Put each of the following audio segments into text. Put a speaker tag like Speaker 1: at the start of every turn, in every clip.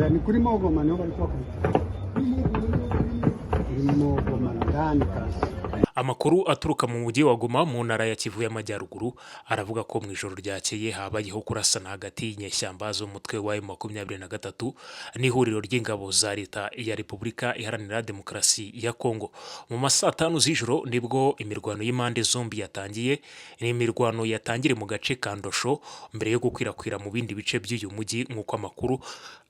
Speaker 1: Ni kuri Mogoma niho bari kwakira. Kuri Mogoma ndani kabisa.
Speaker 2: Amakuru aturuka mu mujyi wa Goma mu ntara ya Kivu y'Amajyaruguru aravuga ko mu ijoro ryakeye habayeho kurasana hagati y'inyeshyamba z'umutwe wa M23 n'ihuriro ry'ingabo za leta ya Repubulika Iharanira Demokarasi ya Kongo. Mu masaa 5 z'ijoro nibwo imirwano y'impande zombi yatangiye. Ni imirwano yatangire mu gace ka Ndosho mbere yo gukwirakwira mu bindi bice by'uyu mujyi nk'uko amakuru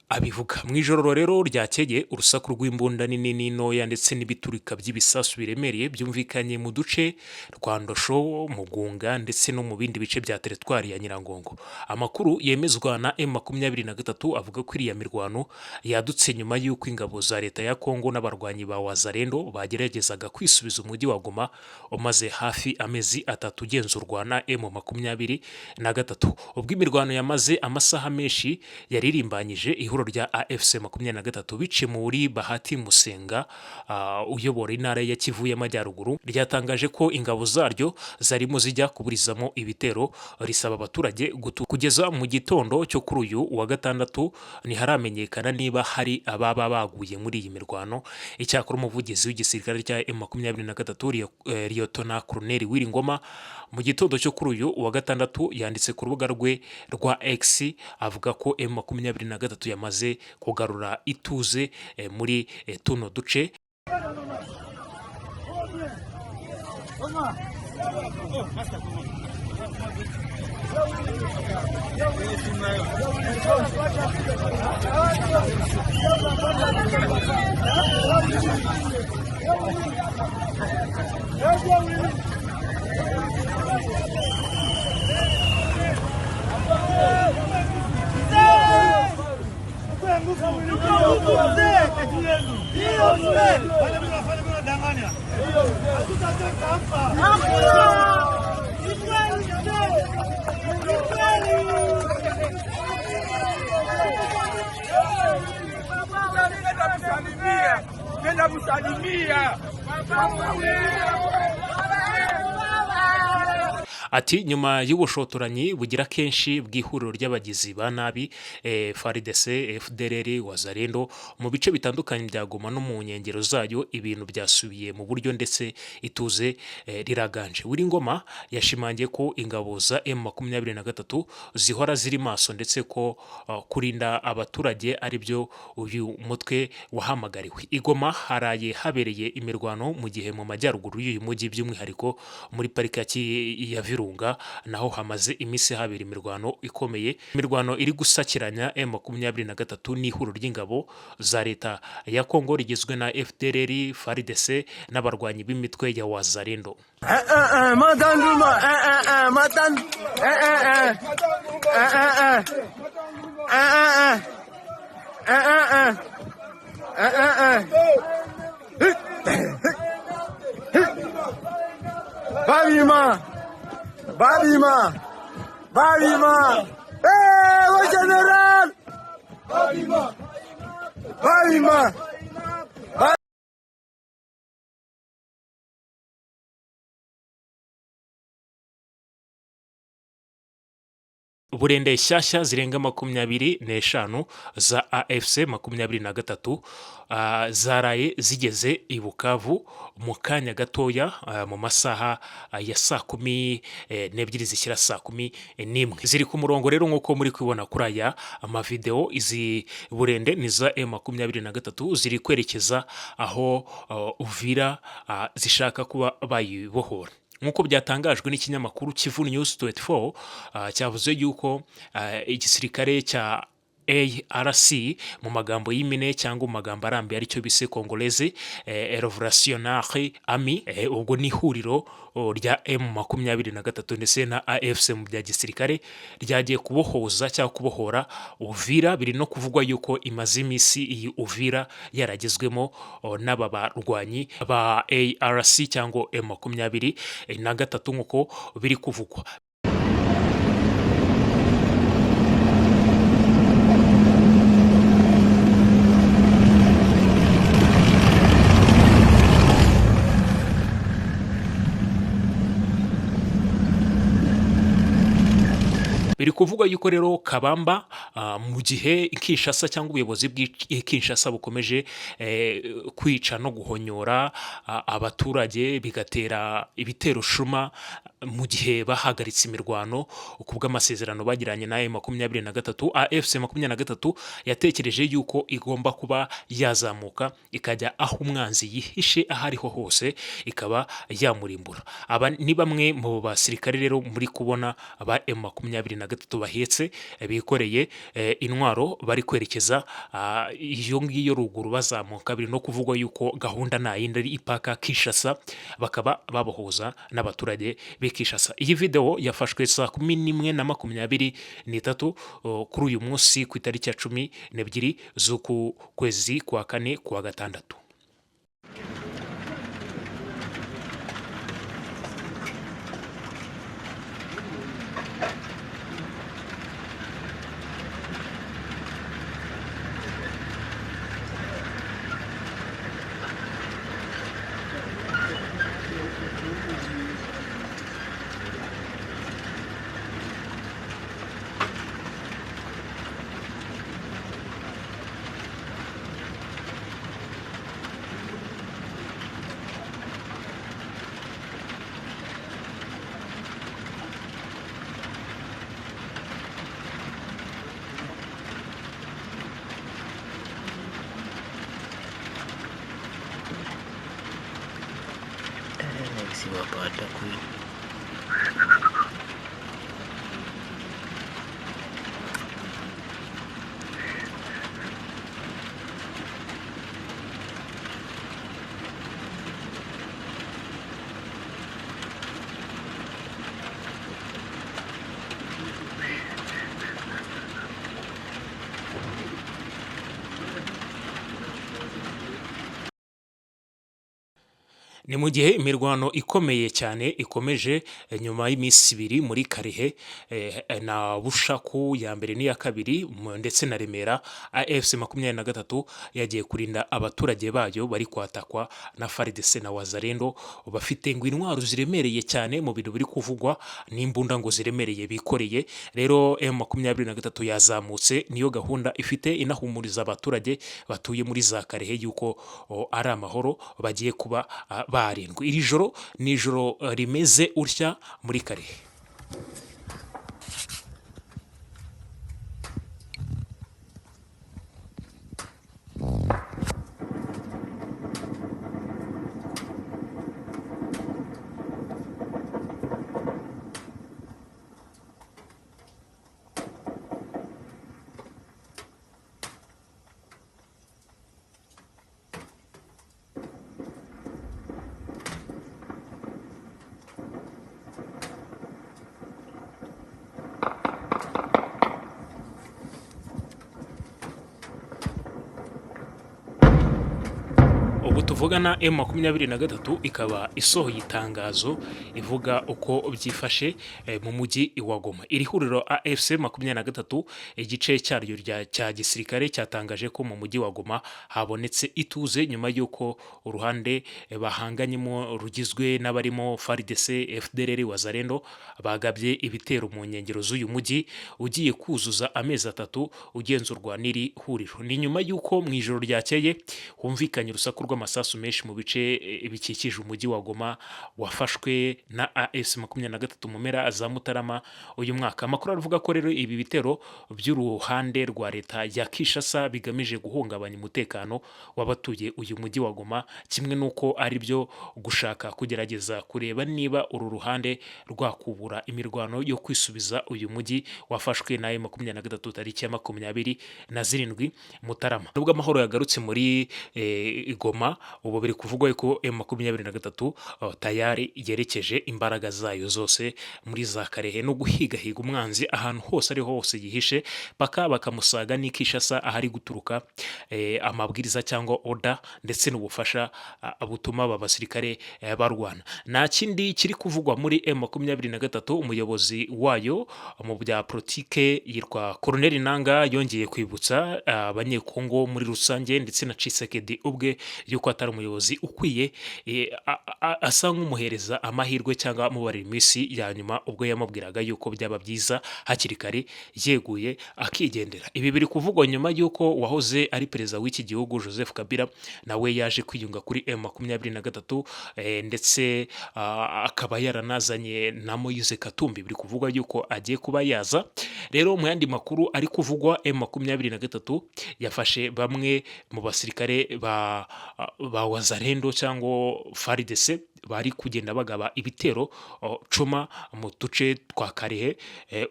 Speaker 2: abivuga. Mu ijoro rero ryakeye urusaku rw'imbunda nini n'intoya ndetse n'ibiturika by'ibisasu biremereye byumvikanye mu duce rwa Ndosho, Mugunga ndetse no mu bindi bice bya teritwari ya Nyirangongo. Amakuru yemezwa na M23 avuga ko iriya mirwano yadutse nyuma y'uko ingabo za leta ya Kongo n'abarwanyi ba Wazalendo bageragezaga kwisubiza umujyi wa Goma umaze hafi amezi 3 ugenzurwa na M23. Ubwo imirwano yamaze amasaha menshi yaririmbanyije ihuriro rya AFC 23 bice muri Bahati Musenga uyobora intara ya Kivu y'Amajyaruguru ryatangaje ko ingabo zaryo zarimo zijya kuburizamo ibitero, risaba abaturage kugeza mu gitondo cyo kuri uyu wa gatandatu ntiharamenyekana niba hari ababa baguye muri iyi mirwano. Icyakora umuvugizi w'igisirikare cya M23 Lieutenant Colonel Wiringoma mu gitondo cyo kuri uyu wa gatandatu yanditse ku rubuga rwe rwa X avuga ko M23 yamaze kugarura ituze muri tuno duce. Ati nyuma y'ubushotoranyi bugira kenshi bw'ihuriro ry'abagizi ba nabi FARDC, FDLR, Wazalendo mu bice bitandukanye bya Goma no mu nkengero zayo ibintu byasubiye mu buryo ndetse ituze riraganje. Wiringoma yashimangiye ko ingabo za M23 zihora ziri maso ndetse ko kurinda abaturage ari byo uyu mutwe wahamagariwe. Igoma haraye habereye imirwano mu gihe mu majyaruguru y'uyu mujyi by'umwihariko muri pariki ya Virunga naho hamaze imisi habera imirwano ikomeye. Imirwano iri gusakiranya M23 n'ihuriro ry'ingabo za leta ya Kongo rigizwe na FDLR, FARDC n'abarwanyi b'imitwe ya Wazalendo.
Speaker 3: Babima, le général! Babima!
Speaker 2: Burende shyashya zirenga 25 za AFC 23 zaraye zigeze i Bukavu mu kanya gatoya mu masaha ya saa 12 zishyira saa 11 ziri ku murongo rero nk'uko muri kwibona kuri aya amavideo. Izi burende ni za M23 ziri kwerekeza aho Uvira zishaka kuba bayibohora. Nk'uko byatangajwe n'ikinyamakuru Kivu News 24 cyavuze yuko igisirikare cya ARC mu magambo y'imine cyangwa mu magambo arambiye aricyo bise Congolaise Revolutionnaire Army, ubwo ni ihuriro rya M23 ndetse na AFC mu bya gisirikare ryagiye kubohoza cyangwa kubohora Uvira. Biri no kuvugwa yuko imaze imisi iyi Uvira yaragezwemo n'aba barwanyi ba ARC cyangwa M23 nk'uko biri kuvugwa. biri kuvuga yuko rero Kabamba mu gihe Kinshasa cyangwa ubuyobozi bw'i Kinshasa bukomeje kwica no guhonyora abaturage bigatera ibitero shuma mu gihe bahagaritse imirwano ku bw'amasezerano bagiranye na M23, AFC 23 yatekereje yuko igomba kuba yazamuka ikajya aho umwanzi yihishe aho ariho hose ikaba yamurimbura. Aba ni bamwe mu basirikare rero muri kubona aba M23 bahetse bikoreye intwaro bari kwerekeza iyo ngiyo ruguru bazamuka, biri no kuvugwa yuko gahunda nta yindi ari ipaka Kinshasa, bakaba babohoza n'abaturage b'i Kinshasa. Iyi video yafashwe saa 11:23 kuri uyu munsi ku itariki ya 12 z'uku kwezi kwa kane kuwa gatandatu.
Speaker 4: Si bapada kuwi.
Speaker 2: Ni mu gihe imirwano ikomeye cyane ikomeje nyuma y'iminsi 2 muri Karehe na Bushaku ya mbere n'iya kabiri ndetse na Remera, AFC 23 yagiye kurinda abaturage bayo bari kwatakwa na FARDC na Wazalendo bafite ngo intwaro ziremereye cyane mu bintu biri kuvugwa n'imbunda ngo ziremereye bikoreye. Rero M23 yazamutse, niyo gahunda ifite inahumuriza abaturage batuye muri za Karehe yuko ari amahoro bagiye kuba barindwi. Iri joro ni ijoro rimeze utya muri Karehe. Ubu tuvugana M23 ikaba isohoye itangazo ivuga uko byifashe mu mujyi wa Goma. Iri huriro AFC 23 igice cyaryo cya gisirikare cyatangaje ko mu mujyi wa Goma habonetse ituze nyuma yuko uruhande bahanganyemo rugizwe n'abarimo FARDC, FDLR, Wazalendo bagabye ibitero mu nkengero z'uyu mujyi ugiye kuzuza amezi 3 ugenzurwa n'iri huriro. Ni nyuma yuko mu ijoro ryakeye humvikanye urusaku rw'amasasu menshi mu bice bikikije umujyi wa Goma wafashwe na AFC 23 mu mpera za Mutarama uyu mwaka. Amakuru avuga ko rero ibi bitero by'uruhande rwa leta ya Kinshasa bigamije guhungabanya umutekano w'abatuye uyu mujyi wa Goma, kimwe nuko ari byo gushaka kugerageza kureba niba uru ruhande rwakubura imirwano yo kwisubiza uyu mujyi wafashwe na M23 tariki ya 27 Mutarama. Nubwo amahoro yagarutse muri Goma, ubu biri kuvugwa ko M23 tayari yerekeje imbaraga zayo zose muri za Karehe no guhigahiga umwanzi ahantu hose ari hose yihishe, paka bakamusaga ni Kinshasa ahari guturuka amabwiriza cyangwa order ndetse n'ubufasha butuma abasirikare barwana. Nta kindi kiri kuvugwa muri M23. Umuyobozi wayo mu bya politike yitwa Colonel Nanga yongeye kwibutsa abanyekongo muri rusange ndetse na Tshisekedi ubwe yuko atari atari umuyobozi ukwiye asa nk'umuhereza amahirwe cyangwa amubarira iminsi ya nyuma ubwo yamubwiraga yuko byaba byiza hakiri kare yeguye akigendera. Ibi biri kuvugwa nyuma y'uko wahoze ari perezida w'iki gihugu Joseph Kabila nawe yaje kwiyunga kuri M23 ndetse akaba yaranazanye na Moise Katumbi. Biri kuvugwa yuko agiye kuba yaza. Rero mu yandi makuru ari kuvugwa M23 yafashe bamwe mu basirikare ba Wazalendo cyangwa FARDC bari kugenda bagaba ibitero cuma mu duce twa Karehe.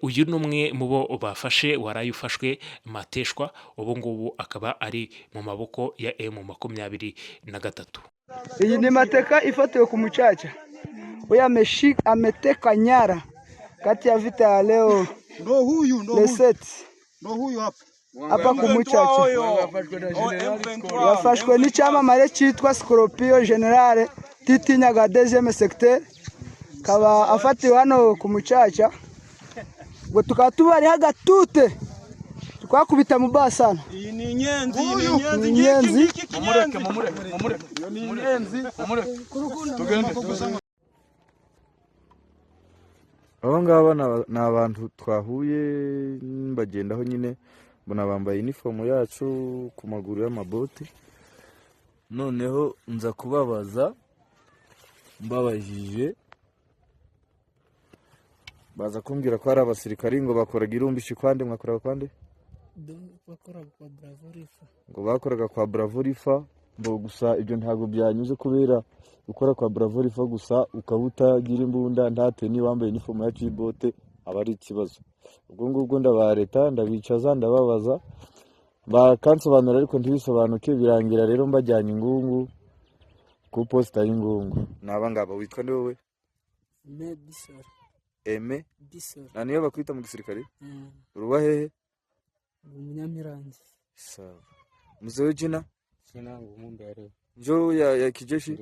Speaker 2: Uyu numwe mu bo bafashe warayufashwe Mateshwa, ubu ngubu akaba ari mu maboko ya M23.
Speaker 5: Iyi ni mateka ifatiwe ku Mucaca. Huyu ameteka nyara kati ya vita ya leo.
Speaker 1: Ndo huyu
Speaker 5: hapa ku Mucaca. Yafashwe n'icyamamare cyitwa Scorpio General Titinyaga 2e secteur. Kaba afatiwe hano ku Mucaca. Ngo tukaba tubari hagatute. Twakubita mu basana.
Speaker 3: Iyi ni inyenzi,
Speaker 5: Mumureke.
Speaker 6: Aba ngaba ni abantu twahuye bagendaho nyine, mbona bambaye uniform yacu ku maguru y'amaboti. Noneho nza kubabaza, mbabajije baza kumbwira ko ari abasirikari ngo bakoraga irumbishi kwande. Mwakoraga kwande?
Speaker 7: Bakoraga kwa Bravo Rifa.
Speaker 6: Ngo bakoraga kwa Bravo Rifa, ngo gusa ibyo ntago byanyuze kubera ukora kwa Bravo Rifa gusa ukabutagira imbunda ntate ni wambaye uniform ya Cibote aba ari ikibazo. Ubwo ngubwo ndabareta ndabicaza ndababaza bakansobanura ariko ntibisobanuke, birangira rero mbajyanye Ingungu ku posta y'Ingungu. Naba ngaba witwa nde wowe?
Speaker 7: Bisor.
Speaker 6: Eme
Speaker 7: Bisor.
Speaker 6: Naniyo bakwita mu gisirikare? Uruba hehe?
Speaker 7: Umunyamiranzi.
Speaker 6: Sawa. Mzee jina?
Speaker 1: Sina ngumumbere.
Speaker 6: Njoo ya kijeshi?